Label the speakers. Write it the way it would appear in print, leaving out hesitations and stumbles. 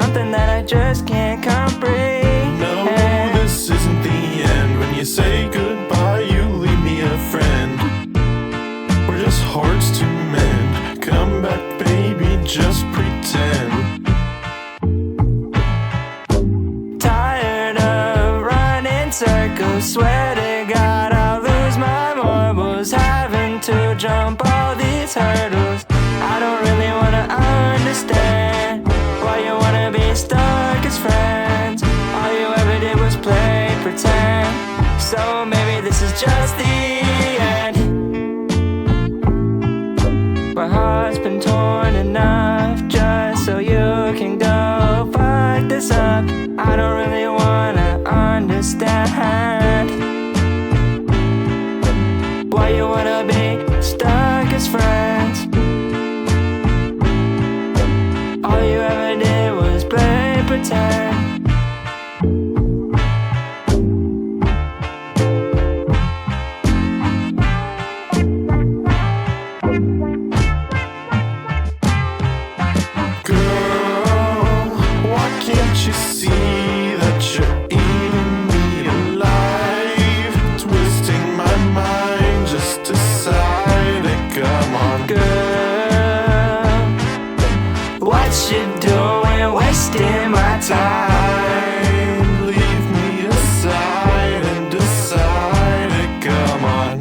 Speaker 1: something that I just can't comprehend.
Speaker 2: No, this isn't the end. When you say goodbye, you leave me a friend. We're just hearts to mend. Come back, baby, just pretend.
Speaker 1: Tired of running circles, swear to God I'll lose my marbles, having to jump all these hurdles. I don't really wanna understand why you wanna be stuck as friends. All you ever did was play pretend, so maybe this is just the end. My heart's been torn enough just so you can go fuck this up. I don't really wanna understand why you wanna be stuck as friends. All you ever did was play pretend.
Speaker 2: Girl, why can't you see that you're eating me alive? Twisting my mind, just decide it, come on.
Speaker 1: Girl, what you doing, wasting my time?
Speaker 2: Leave me aside and decide it, come on.